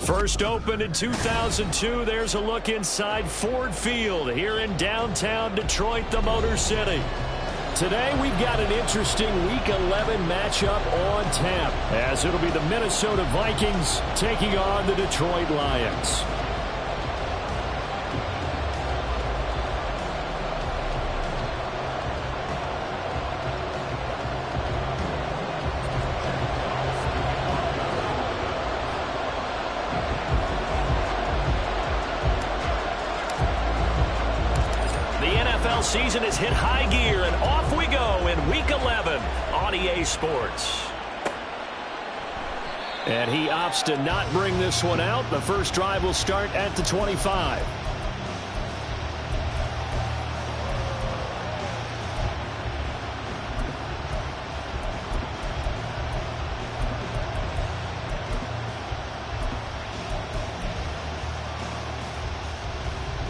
First opened in 2002, there's a look inside Ford Field here in downtown Detroit, the Motor City. Today we've got an interesting Week 11 matchup on tap, as it'll be the Minnesota Vikings taking on the Detroit Lions. Season has hit high gear, and off we go in Week 11 on EA Sports. And he opts to not bring this one out. The first drive will start at the 25.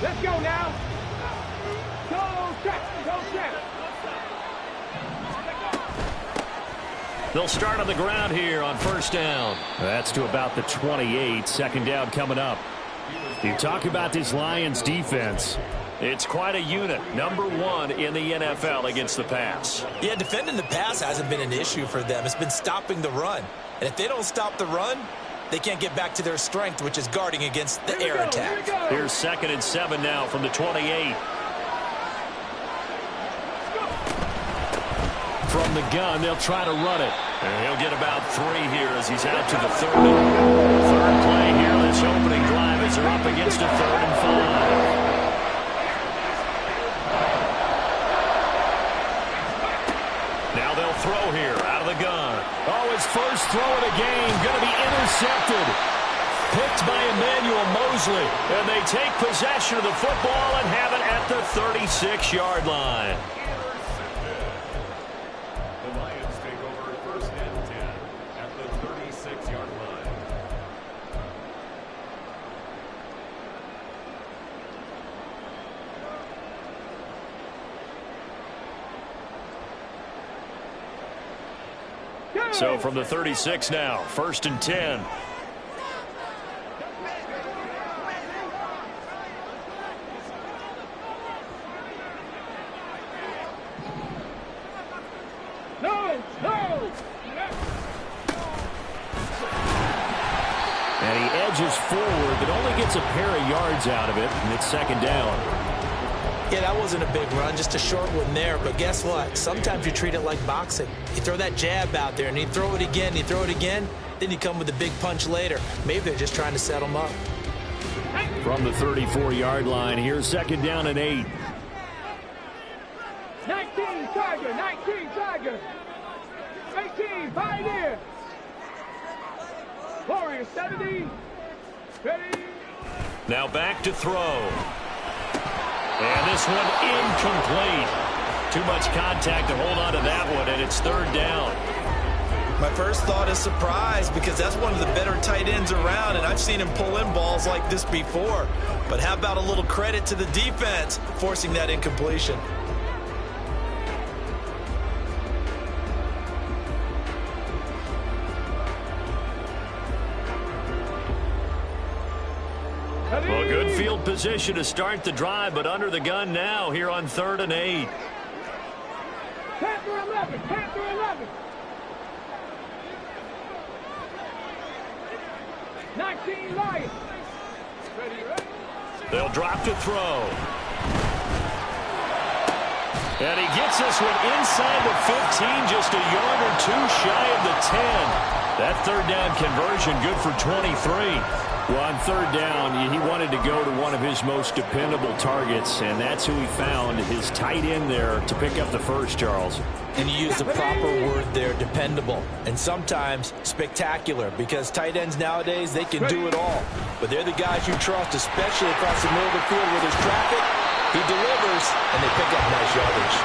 Let's go now. They'll start on the ground here on first down. That's to about the 28. Second down coming up. You talk about this Lions defense. It's quite a unit. Number 1 in the NFL against the pass. Yeah, defending the pass hasn't been an issue for them. It's been stopping the run. And if they don't stop the run, they can't get back to their strength, which is guarding against the air attack. Here's 2nd and 7 now from the 28. From the gun, they'll try to run it. And he'll get about 3 here as he's out to the 30. Third play here, this opening drive as they're up against a 3rd and 5. Now they'll throw here out of the gun. Oh, his first throw of the game going to be intercepted. Picked by Emmanuel Mosley. And they take possession of the football and have it at the 36-yard line. So from the 36 now, 1st and 10. No. And he edges forward, but only gets a pair of yards out of it, and it's 2nd down. Yeah, that wasn't a big run, just a short one there. But guess what? Sometimes you treat it like boxing. You throw that jab out there, and you throw it again, you throw it again, then you come with a big punch later. Maybe they're just trying to set them up. From the 34-yard line, here's 2nd down and 8. 19 Tiger, 18 Pioneer. Warrior 70. Ready. Now back to throw. And this one incomplete. Too much contact to hold on to that one, and it's 3rd down. My first thought is surprise, because that's one of the better tight ends around, and I've seen him pull in balls like this before. But how about a little credit to the defense forcing that incompletion? Well, good field position to start the drive, but under the gun now here on 3rd and 8. Panther 11. 19 Lions. Ready. They'll drop to throw. And he gets this one inside the 15, just a yard or 2 shy of the 10. That 3rd down conversion good for 23. Well, on 3rd down, he wanted to go to one of his most dependable targets, and that's who he found, his tight end there, to pick up the first, Charles. And you use the proper word there, dependable, and sometimes spectacular, because tight ends nowadays, they can do it all. But they're the guys you trust, especially across the middle of the field where there's traffic. He delivers, and they pick up nice yardage.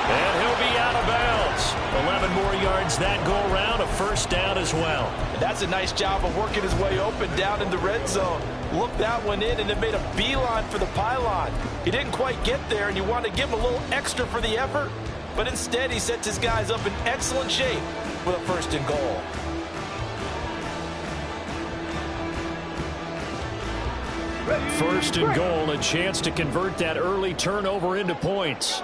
And he'll be out of bounds. 11 more yards that go around, a 1st down as well. And that's a nice job of working his way open down in the red zone. Looked that one in and then made a beeline for the pylon. He didn't quite get there, and you want to give him a little extra for the effort. But instead, he sets his guys up in excellent shape with a 1st and goal. First and goal, a chance to convert that early turnover into points.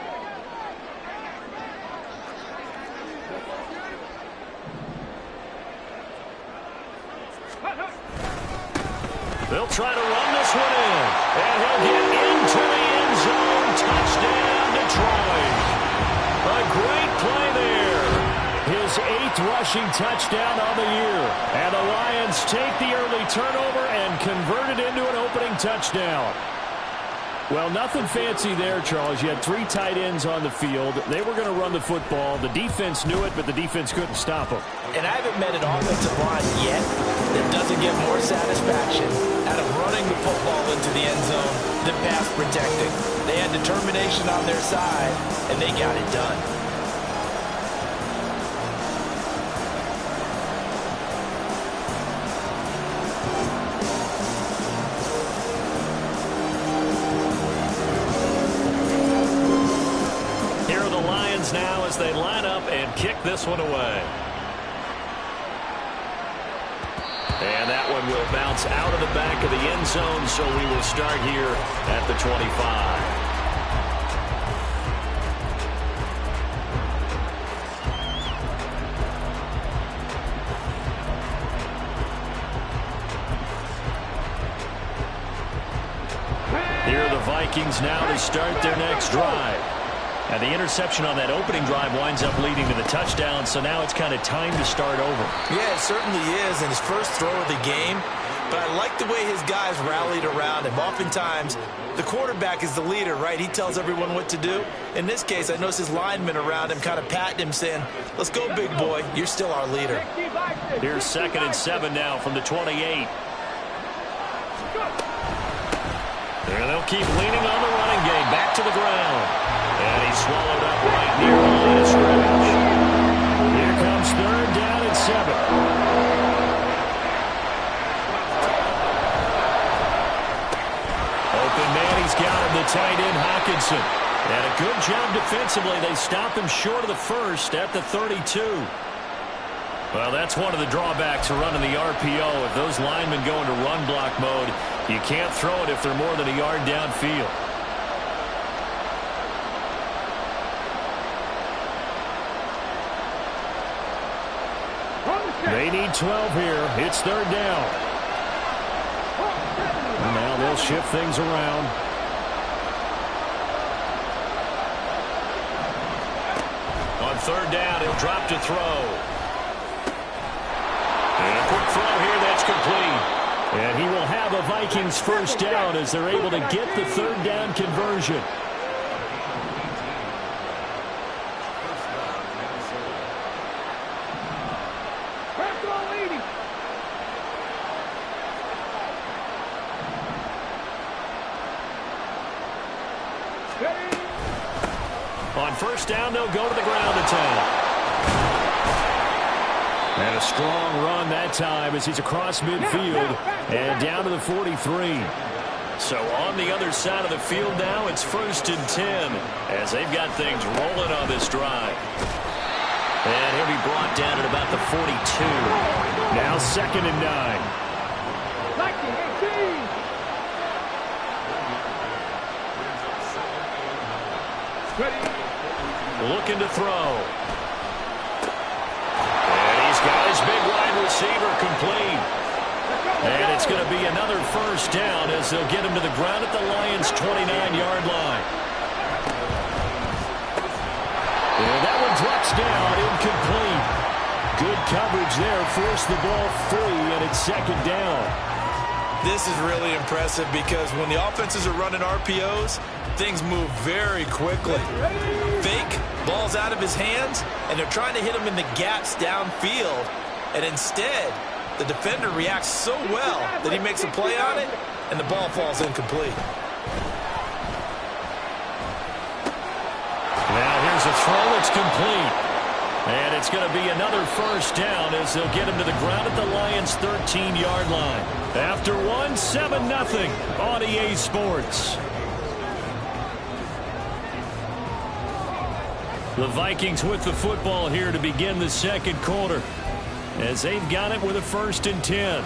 They'll try to run this one in, and he'll get into the end zone. Touchdown, Detroit. A great play there. His 8th rushing touchdown on the year. And the Lions take the early turnover and convert it into an opening touchdown. Well, nothing fancy there, Charles. You had 3 tight ends on the field. They were going to run the football. The defense knew it, but the defense couldn't stop them. And I haven't met an offensive line yet that doesn't get more satisfaction out of running the football into the end zone than pass protecting. They had determination on their side, and they got it done. Now as they line up and kick this one away. And that one will bounce out of the back of the end zone, so we will start here at the 25. Here are the Vikings now to start their next drive. And the interception on that opening drive winds up leading to the touchdown, so now it's kind of time to start over. Yeah, it certainly is, and his first throw of the game. But I like the way his guys rallied around him. Oftentimes, the quarterback is the leader, right? He tells everyone what to do. In this case, I noticed his linemen around him kind of patting him, saying, let's go, big boy. You're still our leader. Here's 2nd and 7 now from the 28. And they'll keep leaning on the running game. Back to the ground. And he's swallowed up right near the line of scrimmage. Here comes 3rd down and 7. Open man, he's got him, the tight end, Hockenson. And a good job defensively. They stop him short of the first at the 32. Well, that's one of the drawbacks of running the RPO. If those linemen go into run block mode, you can't throw it if they're more than a yard downfield. They need 12 here. It's 3rd down. And now they'll shift things around. On 3rd down, he'll drop to throw. And a quick throw here that's complete. And he will have a Vikings first down as they're able to get the 3rd down conversion. On 1st down, they'll go to the ground attack. And a strong run that time as he's across midfield and down to the 43. So on the other side of the field now, it's 1st and 10 as they've got things rolling on this drive. And he'll be brought down at about the 42. Now 2nd and 9. Looking to throw. And he's got his big wide receiver complete. And it's going to be another first down as they'll get him to the ground at the Lions' 29-yard line. And that one drops down, incomplete. Good coverage there, forced the ball free, and it's 2nd down. This is really impressive because when the offenses are running RPOs, things move very quickly. Fake, ball's out of his hands, and they're trying to hit him in the gaps downfield. And instead, the defender reacts so well that he makes a play on it, and the ball falls incomplete. Now here's a throw that's complete. And it's going to be another first down as they'll get him to the ground at the Lions' 13-yard line. After one, 7-0 on EA Sports. The Vikings with the football here to begin the 2nd quarter as they've got it with a 1st and 10.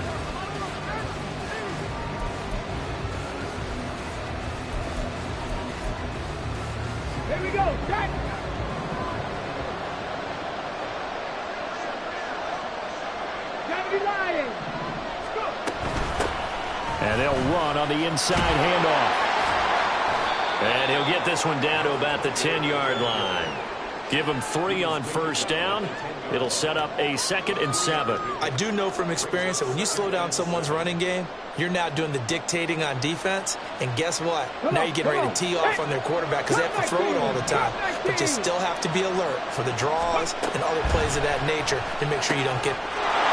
Ready, Lions. Go. And they'll run on the inside handoff. And he'll get this one down to about the 10-yard line. Give him 3 on first down. It'll set up a 2nd and 7. I do know from experience that when you slow down someone's running game, you're now doing the dictating on defense. And guess what? Now you're getting ready to tee off on their quarterback because they have to throw it all the time. But you still have to be alert for the draws and other plays of that nature to make sure you don't get...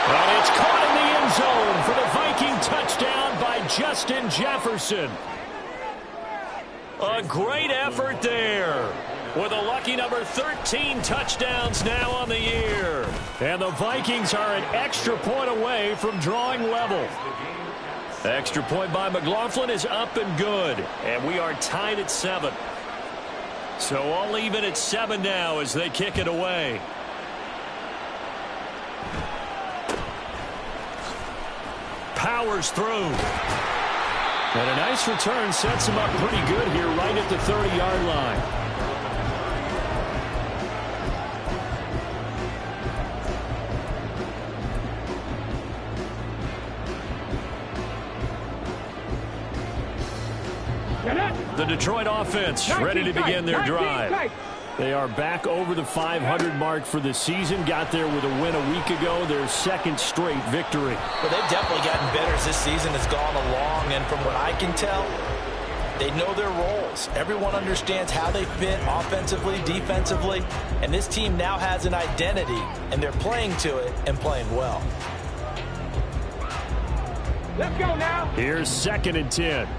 And it's caught in the end zone for the Viking touchdown by Justin Jefferson. A great effort there, with a lucky number 13 touchdowns now on the year. And the Vikings are an extra point away from drawing level. Extra point by McLaughlin is up and good, and we are tied at 7. So all even at 7 now as they kick it away. Powers through. And a nice return sets him up pretty good here right at the 30-yard line. The Detroit offense ready to begin their drive. They are back over the 500 mark for the season. Got there with a win a week ago, their 2nd straight victory. Well, they've definitely gotten better as this season has gone along, and from what I can tell, they know their roles. Everyone understands how they fit offensively, defensively, and this team now has an identity, and they're playing to it and playing well. Let's go now. Here's 2nd and 10.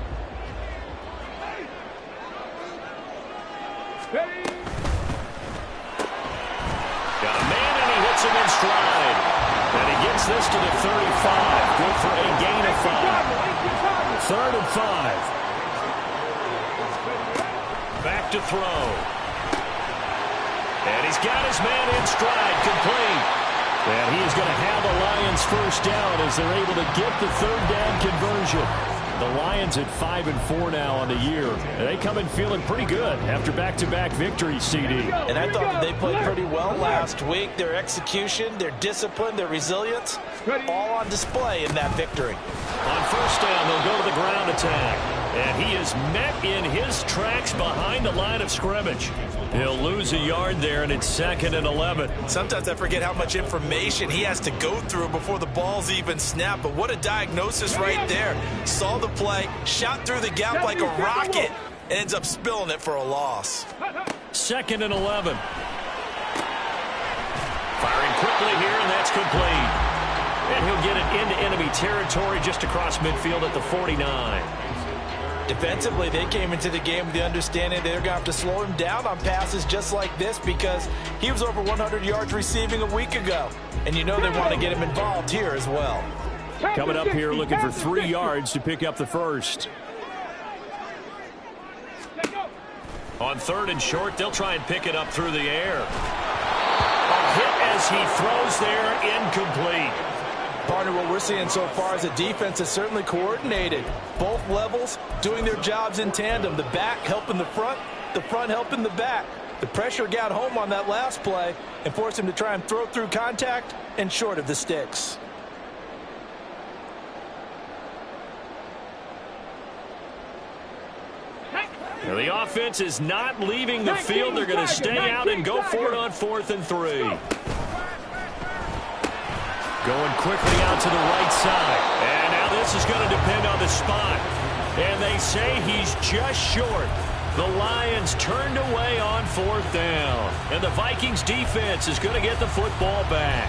Ready. Got a man, and he hits him in stride. And he gets this to the 35. Good for a gain of 5. 3rd and 5. Back to throw. And he's got his man in stride, complete. And he is going to have the Lions first down as they're able to get the 3rd down conversion. The Lions at 5-4 now on the year. And they come in feeling pretty good after back-to-back victories, CD. And I thought that they played pretty well last week. Their execution, their discipline, their resilience, all on display in that victory. On first down, they'll go to the ground attack. And he is met in his tracks behind the line of scrimmage. He'll lose a yard there, and it's 2nd and 11. Sometimes I forget how much information he has to go through before the ball's even snapped. But what a diagnosis right there. Saw the play, shot through the gap like a rocket, and ends up spilling it for a loss. 2nd and 11. Firing quickly here, and that's complete. And he'll get it into enemy territory just across midfield at the 49. Defensively, they came into the game with the understanding they're going to have to slow him down on passes just like this because he was over 100 yards receiving a week ago. And you know they want to get him involved here as well. Coming up here looking for 3 yards to pick up the first. On 3rd and short, they'll try and pick it up through the air. A hit as he throws there, incomplete. Partner, what we're seeing so far is a defense that's certainly coordinated. Both levels doing their jobs in tandem. The back helping the front helping the back. The pressure got home on that last play and forced him to try and throw through contact and short of the sticks. Now the offense is not leaving the field. They're going to stay out and go for it on 4th and 3. Going quickly out to the right side. And now this is going to depend on the spot. And they say he's just short. The Lions turned away on 4th down. And the Vikings defense is going to get the football back.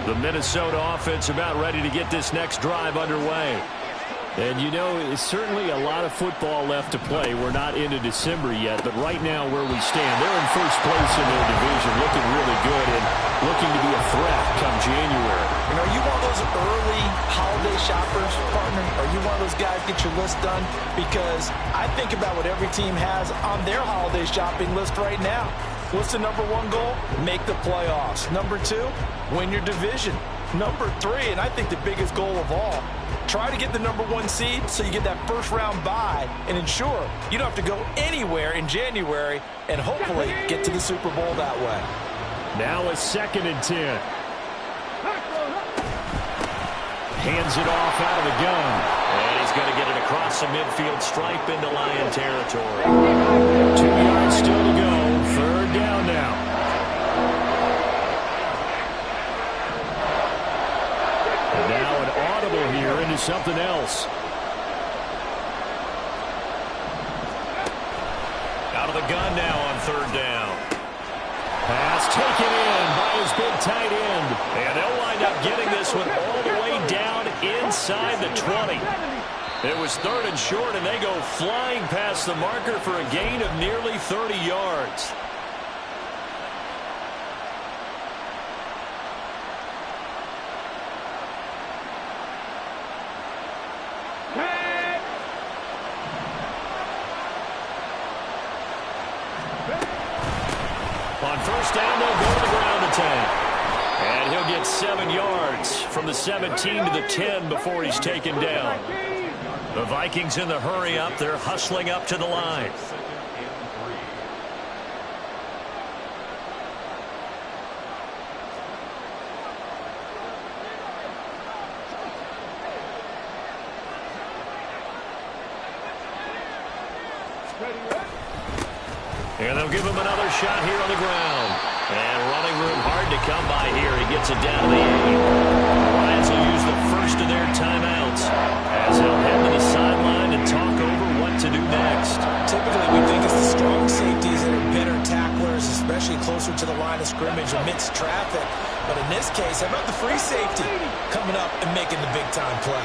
The Minnesota offense about ready to get this next drive underway. And, you know, it's certainly a lot of football left to play. We're not into December yet, but right now where we stand, they're in first place in their division, looking really good and looking to be a threat come January. And are you one of those early holiday shoppers, partner? Are you one of those guys get your list done? Because I think about what every team has on their holiday shopping list right now. What's the #1 goal? Make the playoffs. #2, win your division. Number 3, and I think the biggest goal of all, try to get the number 1 seed so you get that first-round bye and ensure you don't have to go anywhere in January and hopefully get to the Super Bowl that way. Now a 2nd and 10. Hands it off out of the gun. And he's going to get it across the midfield stripe into Lion territory. 2 yards still to go. 3rd down now. And now an audible here into something else. Out of the gun now on 3rd down. Pass taken in by his big tight end. And they'll wind up getting this one all the way down inside the 20. It was 3rd and short, and they go flying past the marker for a gain of nearly 30 yards. On 1st down, they'll go to the ground attack. And he'll get 7 yards from the 17 to the 10 before he's taken down. The Vikings in the hurry up. They're hustling up to the line. And they'll give him another shot here on the ground. And running room hard to come by here. He gets it down to the 8. The Lions will use the first of their timeouts as they'll head to the sideline and talk over what to do next. Typically, we think it's the strong safeties that are better tacklers, especially closer to the line of scrimmage amidst traffic. But in this case, how about the free safety coming up and making the big-time play?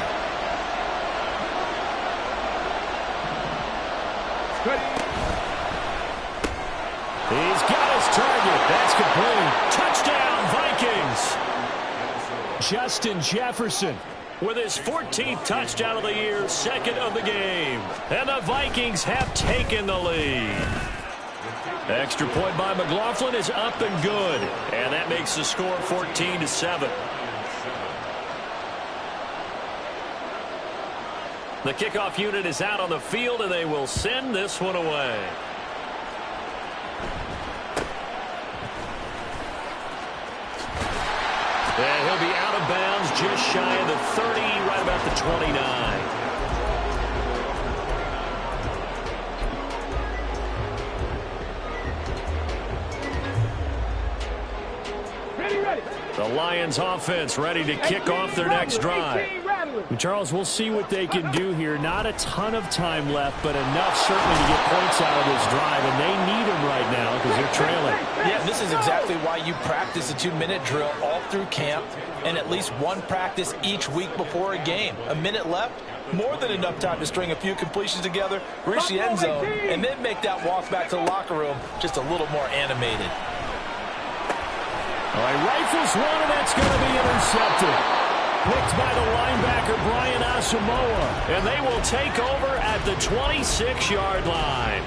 He's got his target. That's complete. Touchdown, Vikings. Justin Jefferson with his 14th touchdown of the year, 2nd of the game. And the Vikings have taken the lead. Extra point by McLaughlin is up and good. And that makes the score 14-7. The kickoff unit is out on the field, and they will send this one away. And he'll be out of bounds just shy of the 30, right about the 29. The Lions offense ready to kick off their next drive. Charles, we'll see what they can do here. Not a ton of time left, but enough certainly to get points out of this drive, and they need them right now because they're trailing. Yeah, this is exactly why you practice a 2-minute drill all through camp and at least one practice each week before a game. A minute left, more than enough time to string a few completions together, reach the end zone, and then make that walk back to the locker room just a little more animated. All right, rifles one, and that's going to be intercepted. Picked by the linebacker, Brian Asamoah. And they will take over at the 26-yard line.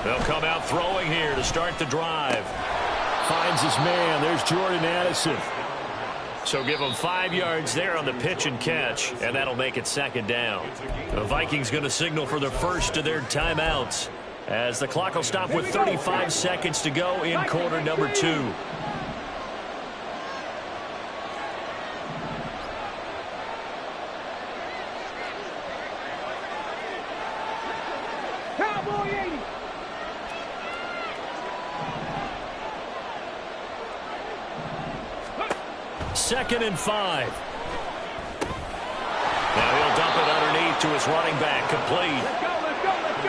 They'll come out throwing here to start the drive. Finds his man. There's Jordan Addison. So give them 5 yards there on the pitch and catch, and that'll make it 2nd down. The Vikings going to signal for the first of their timeouts as the clock will stop with 35 seconds to go in quarter number 2. Second and 5. Now he'll dump it underneath to his running back, complete. Let's go.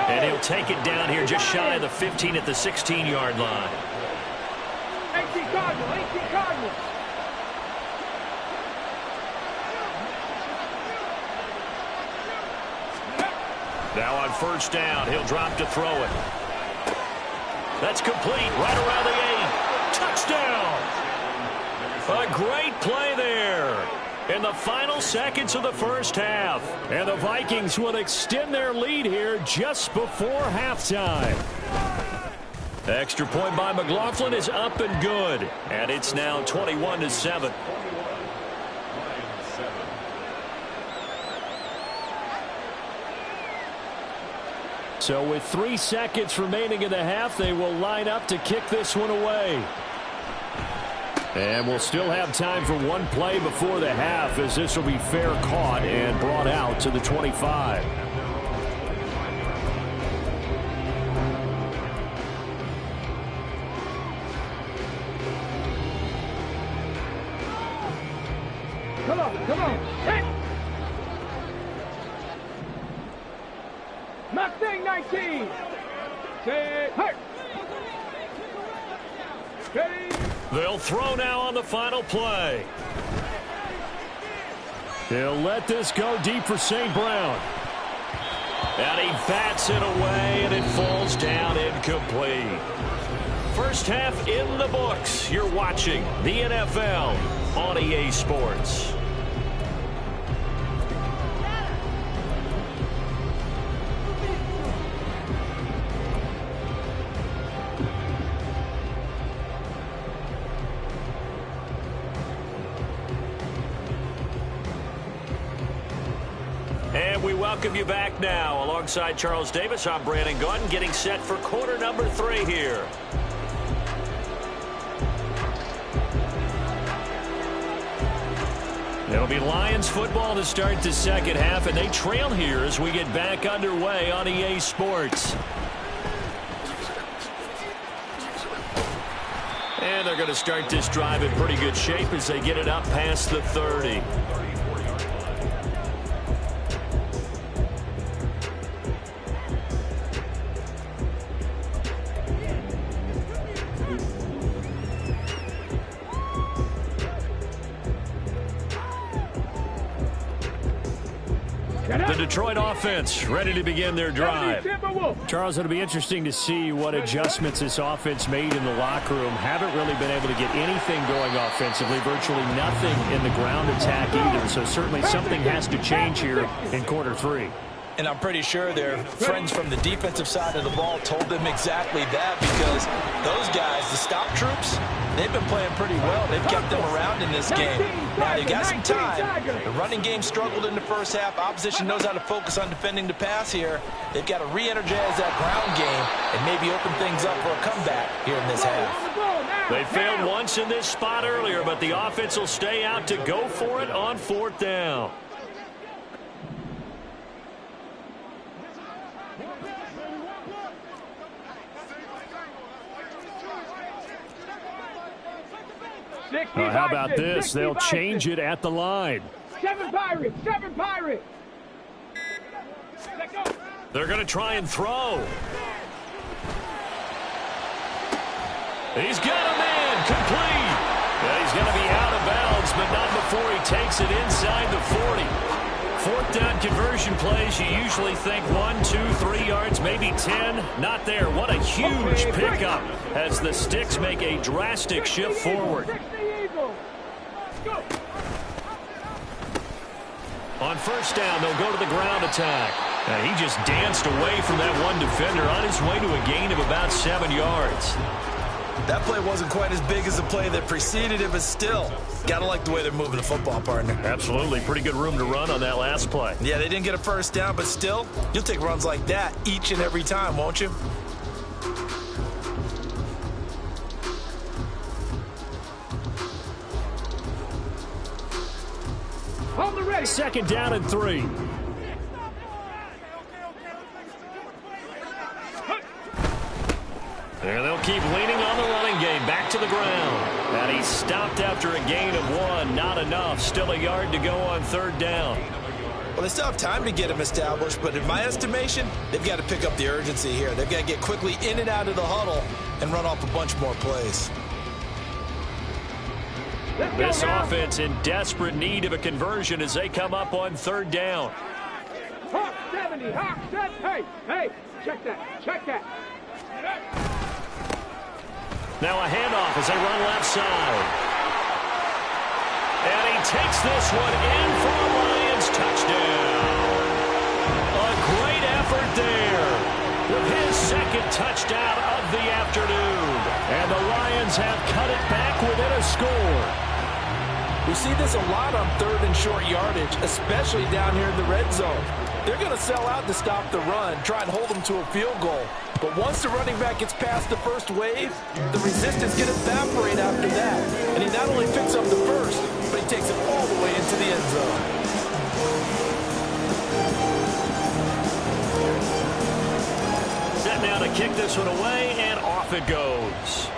And he'll take it down here just shy of the 15 at the 16-yard line. 18 Cardinals. Now on 1st down, he'll drop to throw it. That's complete, right around the 8. Touchdown! A great play there in the final seconds of the first half. And the Vikings will extend their lead here just before halftime. Extra point by McLaughlin is up and good. And it's now 21-7. So with 3 seconds remaining in the half, they will line up to kick this one away. And we'll still have time for one play before the half, as this will be fair caught and brought out to the 25. Come on, come on. Hit. Mustang 19. Say, hurt. Okay. They'll throw now on the final play. They'll let this go deep for St. Brown. And he bats it away, and it falls down incomplete. First half in the books. You're watching the NFL on EA Sports. And we welcome you back now. Alongside Charles Davis, I'm Brandon Gunn, getting set for quarter number 3 here. It'll be Lions football to start the second half, and they trail here as we get back underway on EA Sports. And they're going to start this drive in pretty good shape as they get it up past the 30. The Detroit offense ready to begin their drive. Charles, it'll be interesting to see what adjustments this offense made in the locker room. Haven't really been able to get anything going offensively, virtually nothing in the ground attack either. So certainly something has to change here in quarter 3. And I'm pretty sure their friends from the defensive side of the ball told them exactly that, because those guys, the stop troops, they've been playing pretty well. They've kept them around in this game. Now, they got some time. The running game struggled in the first half. Opposition knows how to focus on defending the pass here. They've got to re-energize that ground game and maybe open things up for a comeback here in this half. They failed once in this spot earlier, but the offense will stay out to go for it on 4th down. How about this? They'll change it at the line. 7 Pirates, 7 Pirates. Let go. They're going to try and throw. He's got a man complete. Yeah, he's going to be out of bounds, but not before he takes it inside the 40. 4th down conversion plays, you usually think 1, 2, 3 yards, maybe 10. Not there. What a huge pickup as the Sticks make a drastic shift forward. On 1st down, they'll go to the ground attack. He just danced away from that one defender on his way to a gain of about 7 yards. That play wasn't quite as big as the play that preceded it, but still, got to like the way they're moving the football, partner. Absolutely. Pretty good room to run on that last play. Yeah, they didn't get a 1st down, but still, you'll take runs like that each and every time, won't you? Hold the ready. 2nd down and 3. There they'll keep leaning on the running game. Back to the ground. And he's stopped after a gain of 1. Not enough. Still a yard to go on 3rd down. Well, they still have time to get him established, but in my estimation, they've got to pick up the urgency here. They've got to get quickly in and out of the huddle and run off a bunch more plays. This offense in desperate need of a conversion as they come up on 3rd down. Hawk 70, Hawk 70. Hey, check that, check that. Now a handoff as they run left side. And he takes this one in for a Lions touchdown. A great effort there with his second touchdown of the afternoon. And the Lions have cut it back within a score. We see this a lot on third and short yardage, especially down here in the red zone. They're going to sell out to stop the run, try and hold them to a field goal. But once the running back gets past the first wave, the resistance can evaporate after that. And he not only picks up the first, but he takes it all the way into the end zone. Set now to kick this one away, and off it goes.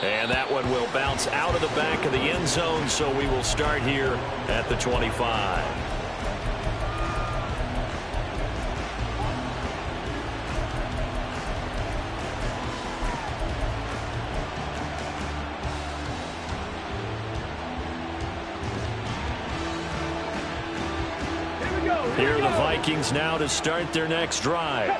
And that one will bounce out of the back of the end zone, so we will start here at the 25. Here are the Vikings now to start their next drive.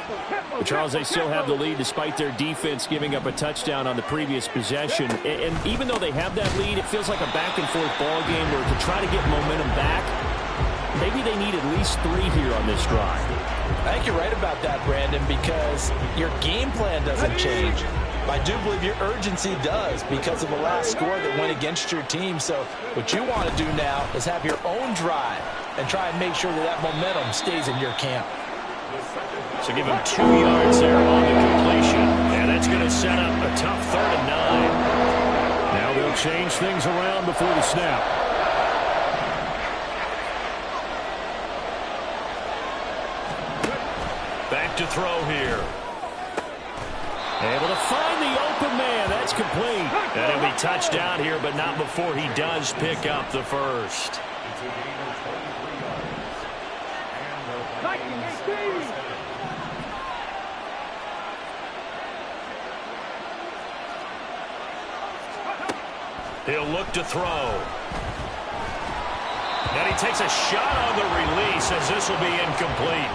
But Charles, they still have the lead despite their defense giving up a touchdown on the previous possession. And even though they have that lead, it feels like a back-and-forth ball game where to try to get momentum back, maybe they need at least 3 here on this drive. I think you're right about that, Brandon, because your game plan doesn't change. I do believe your urgency does because of the last score that went against your team. So what you want to do now is have your own drive and try and make sure that that momentum stays in your camp. So give him 2 yards there on the completion. And that's going to set up a tough 3rd and 9. Now they'll change things around before the snap. Back to throw here. Able to find the open man. That's complete. And he'll be touched down here, but not before he does pick up the first. He'll look to throw. And he takes a shot on the release as this will be incomplete.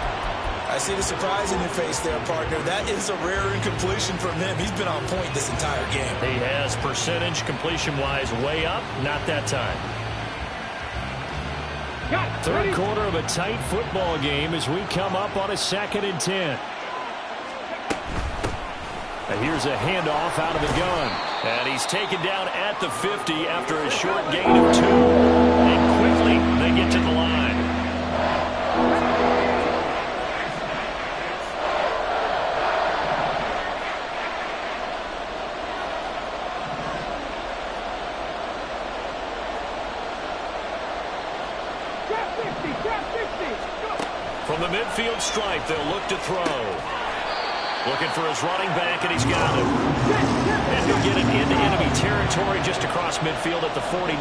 I see the surprise in your face there, partner. That is a rare incompletion from him. He's been on point this entire game. He has percentage completion-wise way up. Not that time. Third quarter of a tight football game as we come up on a 2nd and 10. And here's a handoff out of the gun. And he's taken down at the 50 after a short gain of 2. And quickly they get to the line. From the midfield stripe, they'll look to throw. Looking for his running back, and he's got him. And he'll get it into enemy territory just across midfield at the 49.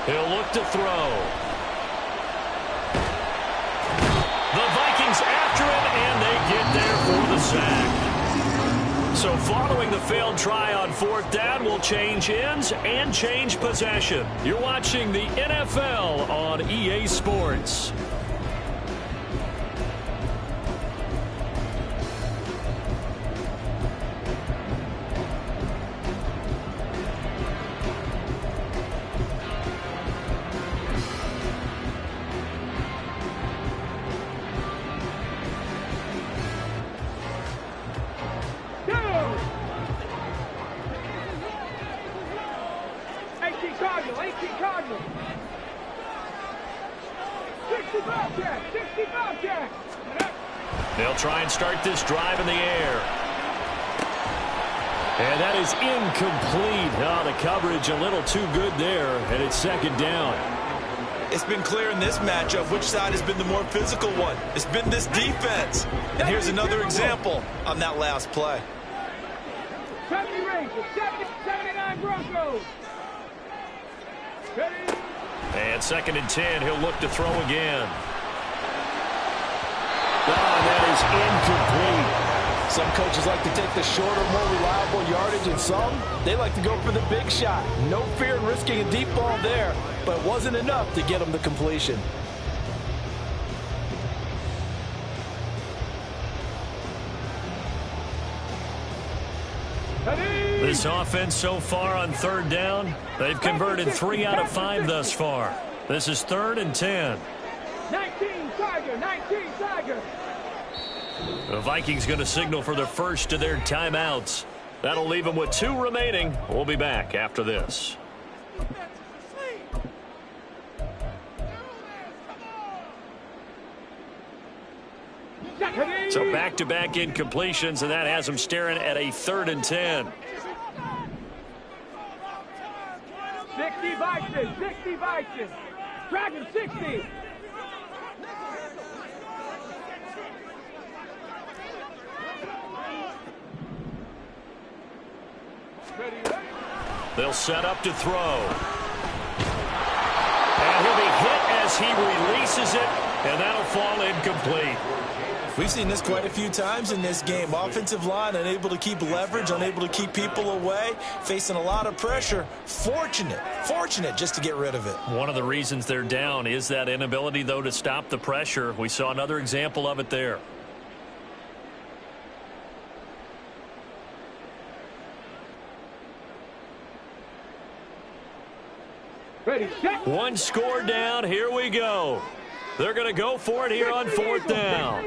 He'll look to throw. The Vikings after him, and they get there for the sack. So following the failed try on 4th down, we'll change ends and change possession. You're watching the NFL on EA Sports. They'll try and start this drive in the air. And that is incomplete. Oh, the coverage a little too good there, and it's 2nd down. It's been clear in this matchup which side has been the more physical one. It's been this defense. And here's another example on that last play. 70 Rangers, 79 Broncos. And 2nd and 10, he'll look to throw again. Oh, that is incomplete. Some coaches like to take the shorter, more reliable yardage, and some, they like to go for the big shot. No fear in risking a deep ball there, but it wasn't enough to get them the completion. This offense so far on third down, they've converted 3 out of 5 thus far. This is 3rd and 10. 19 Tiger, 19 Tiger. The Vikings going to signal for the first of their timeouts. That'll leave them with 2 remaining. We'll be back after this. So back-to-back incompletions, and that has them staring at a 3rd and 10. 60 Vikings, 60 Vikings. Dragon 60. They'll set up to throw. And he'll be hit as he releases it, and that'll fall incomplete. We've seen this quite a few times in this game. Offensive line unable to keep leverage, unable to keep people away, facing a lot of pressure. Fortunate just to get rid of it. One of the reasons they're down is that inability, though, to stop the pressure. We saw another example of it there. Ready, set. 1 score down. Here we go. They're going to go for it here on 4th down.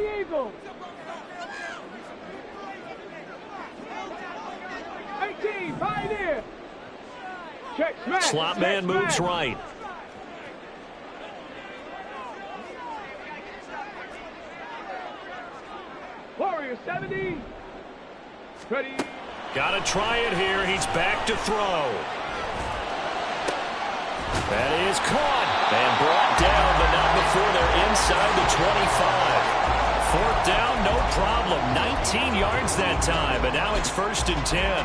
18, Pioneer. Check, smash. Slot man moves right. Warrior 70. Ready. Got to try it here. He's back to throw. That is caught and brought down, but not before they're inside the 25. 4th down, no problem. 19 yards that time, but now it's 1st and 10.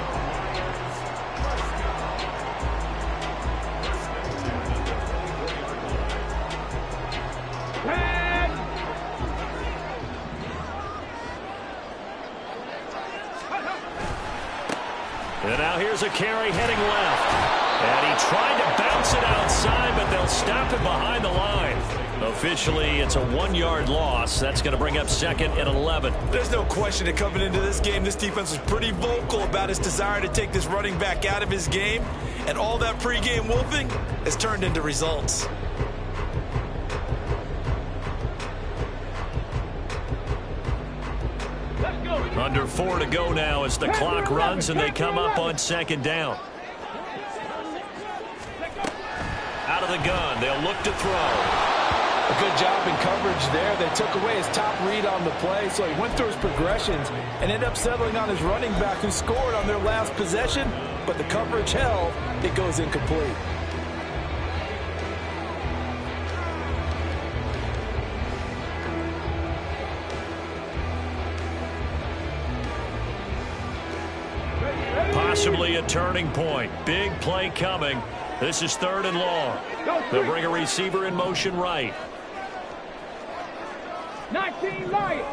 And now here's a carry heading left. And he tried to bounce it outside, but they'll stop it behind the line. Officially, it's a 1-yard loss. That's going to bring up 2nd and 11. There's no question that coming into this game, this defense was pretty vocal about its desire to take this running back out of his game. And all that pregame wolfing has turned into results. Under 4 to go now as the clock runs and they come up on 2nd down. Out of the gun, they'll look to throw. A good job in coverage there. They took away his top read on the play, so he went through his progressions and ended up settling on his running back who scored on their last possession, but the coverage held. It goes incomplete. Possibly a turning point. Big play coming. This is 3rd and long. They'll bring a receiver in motion right. 19 Lions.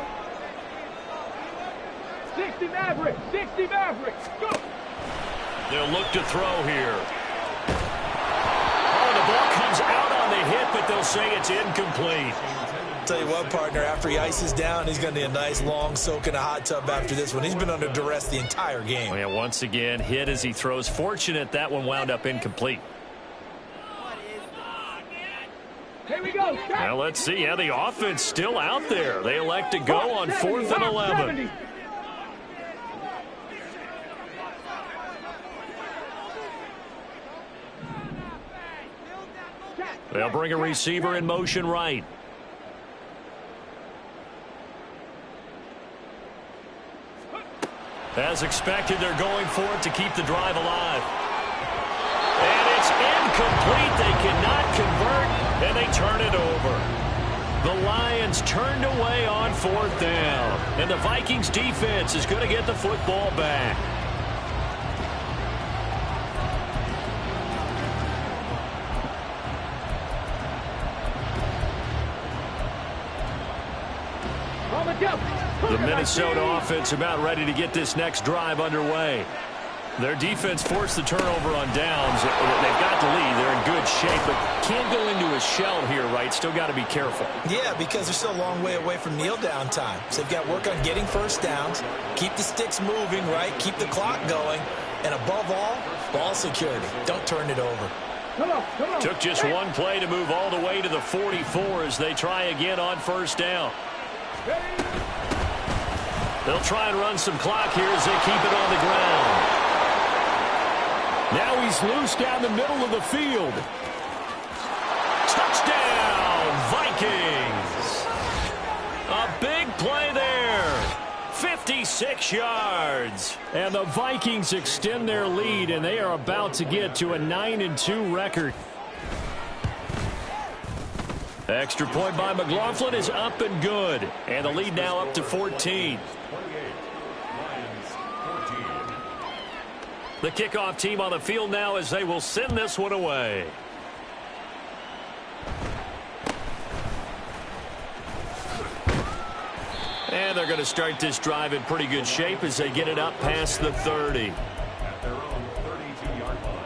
60 Mavericks. 60 Mavericks. Go. They'll look to throw here. Oh, the ball comes out on the hit, but they'll say it's incomplete. Tell you what, partner, after he ices down, he's going to need a nice long soak in a hot tub after this one. He's been under duress the entire game. Oh, yeah, once again, hit as he throws. Fortunate that one wound up incomplete. Here we go. Now let's see. Yeah, the offense still out there. They elect to go on 4th and 11. They'll bring a receiver in motion right. As expected, they're going for it to keep the drive alive. And it's incomplete. They cannot convert, and they turn it over. The Lions turned away on 4th down, and the Vikings defense is going to get the football back. On the jump. The Minnesota offense about ready to get this next drive underway. Their defense forced the turnover on downs. They've got the lead. They're in good shape, but can't go into a shell here, right? Still got to be careful. Yeah, because they're still a long way away from kneel down time. So they've got to work on getting first downs, keep the sticks moving, right? Keep the clock going. And above all, ball security. Don't turn it over. Come on. Took just one play to move all the way to the 44 as they try again on first down. They'll try and run some clock here as they keep it on the ground. Now he's loose down the middle of the field. Touchdown, Vikings. A big play there. 56 yards. And the Vikings extend their lead, and they are about to get to a 9-2 record. Extra point by McLaughlin is up and good. And the lead now up to 14. The kickoff team on the field now as they will send this one away. And they're going to start this drive in pretty good shape as they get it up past the 30. At their own 32-yard line.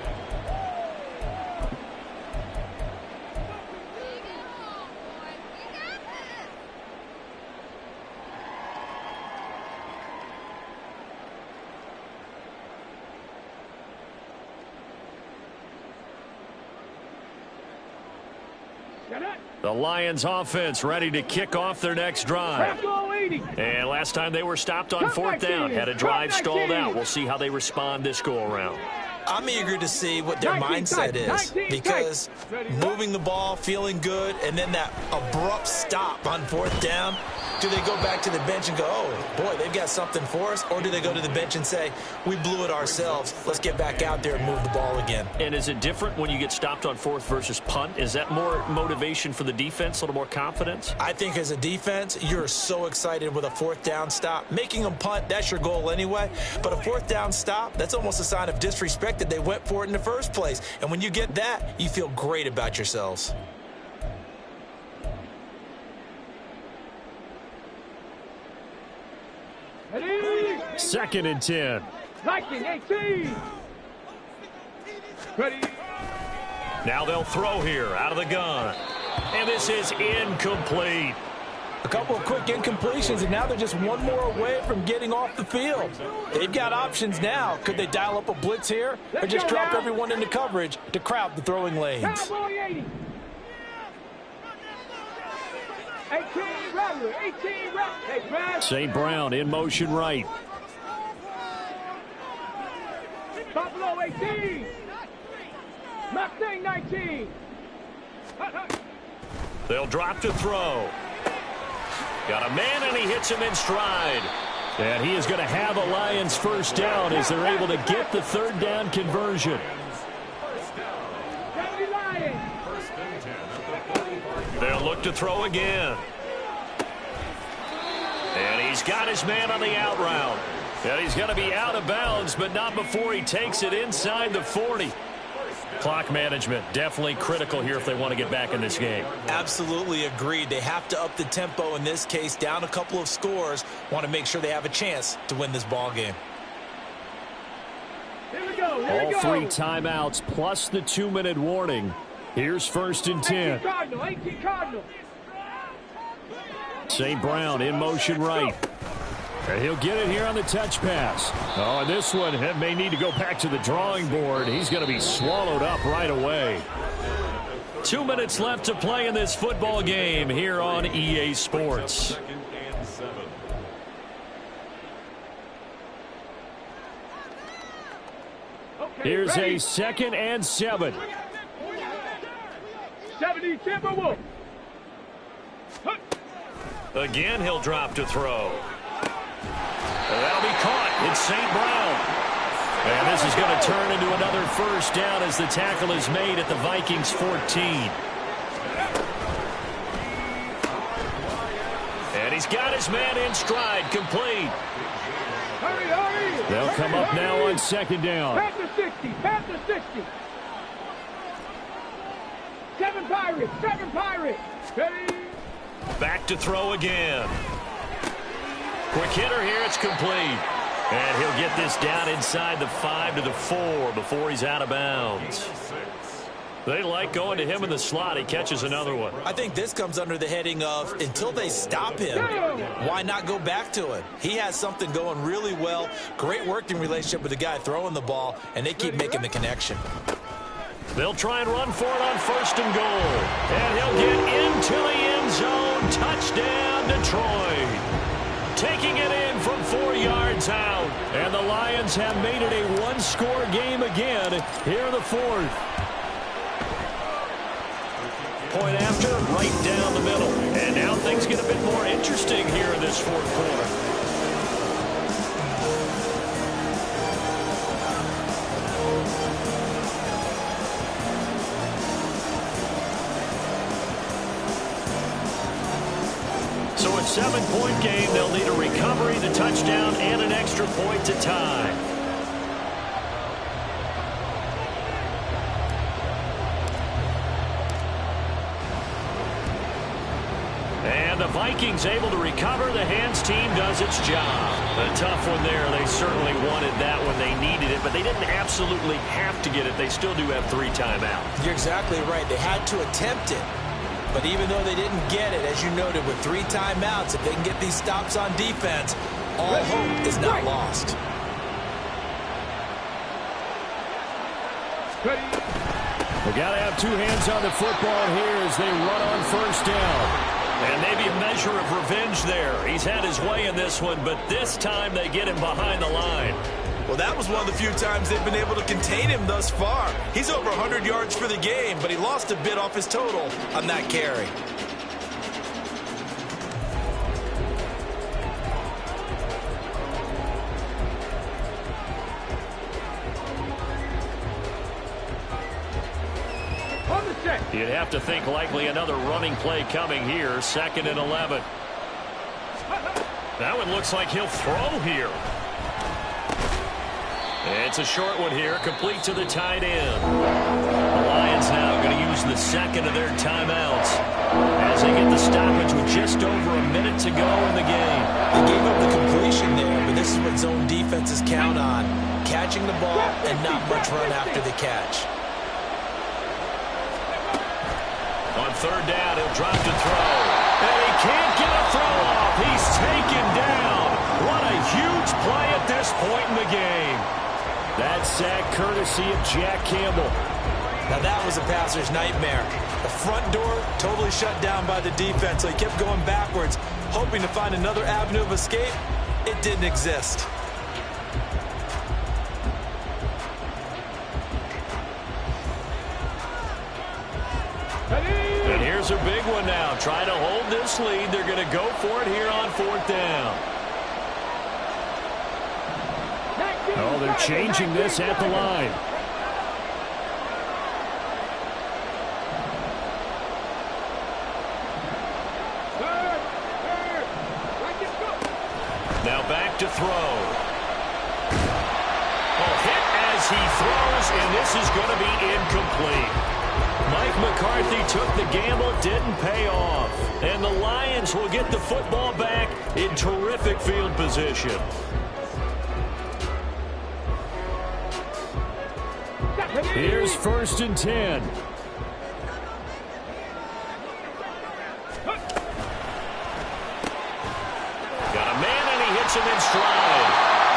The Lions offense ready to kick off their next drive. And last time they were stopped on fourth down, had a drive stalled out. We'll see how they respond this go-around. I'm eager to see what their mindset is, because moving the ball, feeling good, and then that abrupt stop on fourth down, do they go back to the bench and go, oh, boy, they've got something for us, or do they go to the bench and say, we blew it ourselves, let's get back out there and move the ball again? And is it different when you get stopped on fourth versus punt? Is that more motivation for the defense, a little more confidence? I think as a defense, you're so excited with a fourth down stop. Making them punt, that's your goal anyway, but a fourth down stop, that's almost a sign of disrespect that they went for it in the first place. And when you get that, you feel great about yourselves. Ready? 2nd and 10. 19-18. Ready? Now they'll throw here out of the gun. And this is incomplete. A couple of quick incompletions, and now they're just one more away from getting off the field. They've got options now. Could they dial up a blitz here, or just drop everyone into coverage to crowd the throwing lanes? Cowboy 80. 18 Rattler. 18 Rattler. St. Brown in motion right. Buffalo 18. Mustang 19. They'll drop to throw. Got a man, and he hits him in stride. And he is going to have a Lions first down as they're able to get the third down conversion. They'll look to throw again. And he's got his man on the out route. And he's going to be out of bounds, but not before he takes it inside the 40. Clock management definitely critical here if they want to get back in this game. Absolutely agreed. They have to up the tempo in this case, down a couple of scores. Want to make sure they have a chance to win this ball game. Here we go. All 3 timeouts plus the 2-minute warning. Here's 1st and 10. 18 Cardinal. 18 Cardinal. St. Brown in motion right. And he'll get it here on the touch pass. Oh, and this one may need to go back to the drawing board. He's going to be swallowed up right away. 2 minutes left to play in this football game here on EA Sports. Here's a 2nd and 7. 70 Timberwolf. Again, he'll drop to throw. And that'll be caught. It's St. Brown. And this is going to turn into another first down as the tackle is made at the Vikings 14. And he's got his man in stride, complete. Hurry, hurry. They'll come up now on 2nd down. Panther 60. Panther 60. 7 Pirates. 7 Pirates. Ready? Back to throw again. Quick hitter here. It's complete. And he'll get this down inside the 5 to the 4 before he's out of bounds. They like going to him in the slot. He catches another one. I think this comes under the heading of until they stop him, why not go back to it? He has something going really well. Great working relationship with the guy throwing the ball, and they keep making the connection. They'll try and run for it on 1st and goal. And he'll get into the end zone. Touchdown, Detroit. Taking it in from 4 yards out. And the Lions have made it a one-score game again here in the 4th. Point after, right down the middle. And now things get a bit more interesting here in this 4th quarter. So a 7-point game. They'll need a recovery, the touchdown, and an extra point to tie. And the Vikings able to recover. The hands team does its job. A tough one there. They certainly wanted that when they needed it, but they didn't absolutely have to get it. They still do have 3 timeouts. You're exactly right. They had to attempt it. But even though they didn't get it, as you noted, with 3 timeouts, if they can get these stops on defense, all hope is not lost. We got to have 2 hands on the football here as they run on 1st down. And maybe a measure of revenge there. He's had his way in this one, but this time they get him behind the line. Well, that was one of the few times they've been able to contain him thus far. He's over 100 yards for the game, but he lost a bit off his total on that carry. You'd have to think likely another running play coming here. 2nd and 11. That one looks like he'll throw here. It's a short one here, complete to the tight end. The Lions now going to use the 2nd of their timeouts as they get the stoppage with just over a minute to go in the game. They gave up the completion there, but this is what zone defenses count on. Catching the ball and not much run after the catch. On 3rd down, he'll drop to throw. And he can't get a throw off. He's taken down. What a huge play at this point in the game. That sack courtesy of Jack Campbell. Now that was a passer's nightmare. The front door totally shut down by the defense, so he kept going backwards, hoping to find another avenue of escape. It didn't exist. And here's a big one now. Trying to hold this lead. They're going to go for it here on 4th down. Oh, they're changing this at the line. Now back to throw. Oh, hit as he throws, and this is going to be incomplete. Mike McCarthy took the gamble, didn't pay off. And the Lions will get the football back in terrific field position. Here's 1st and 10. Got a man, and he hits him in stride.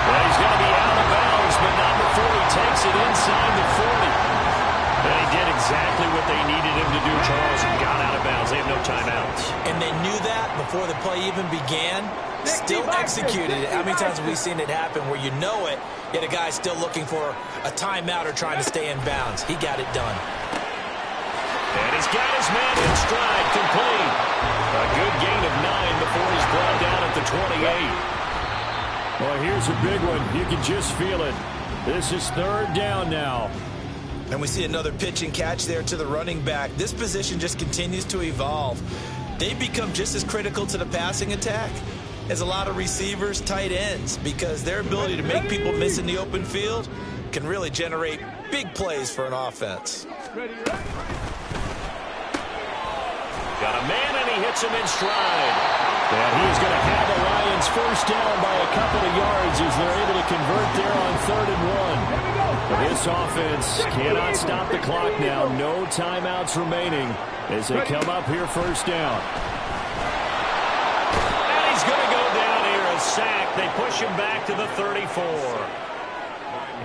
Well, he's going to be out of bounds, but not before he takes it inside the 40. And he did exactly what they needed him to do, Charles, and got out of bounds. They have no timeouts. And they knew that before the play even began, still executed it. How many times have we seen it happen where you know it, yet a guy's still looking for a timeout or trying to stay in bounds? He got it done. And he's got his man in stride, complete. A good gain of 9 before he's brought down at the 28. Well, here's a big one. You can just feel it. This is 3rd down now. And we see another pitch and catch there to the running back. This position just continues to evolve. They've become just as critical to the passing attack as a lot of receivers, tight ends, because their ability to make people miss in the open field can really generate big plays for an offense. Got a man, and he hits him in stride. And he's going to have the Lions It's first down by a couple of yards as they're able to convert there on 3rd and 1. This offense cannot stop the clock now. No timeouts remaining as they come up here first down. And he's going to go down here, a sack. They push him back to the 34.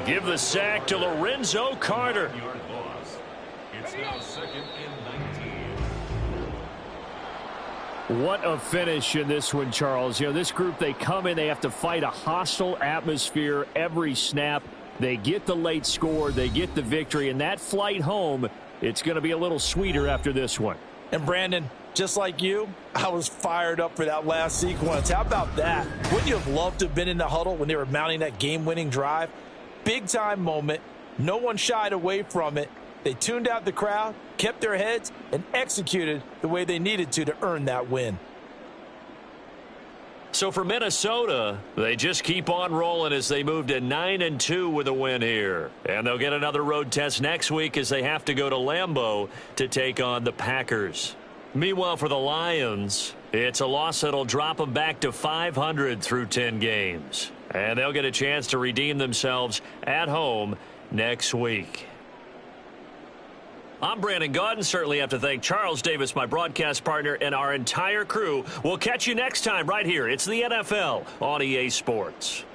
Give the sack to Lorenzo Carter. It's now 2nd and 19. What a finish in this one, Charles. You know, this group, they come in, they have to fight a hostile atmosphere every snap. They get the late score, they get the victory, and that flight home, it's going to be a little sweeter after this one. And Brandon, just like you, I was fired up for that last sequence. How about that? Wouldn't you have loved to have been in the huddle when they were mounting that game-winning drive? Big-time moment. No one shied away from it. They tuned out the crowd, kept their heads, and executed the way they needed to earn that win. So for Minnesota, they just keep on rolling as they move to 9-2 with a win here. And they'll get another road test next week as they have to go to Lambeau to take on the Packers. Meanwhile, for the Lions, it's a loss that'll drop them back to 500 through 10 games. And they'll get a chance to redeem themselves at home next week. I'm Brandon Gaudin. Certainly have to thank Charles Davis, my broadcast partner, and our entire crew. We'll catch you next time right here. It's the NFL on EA Sports.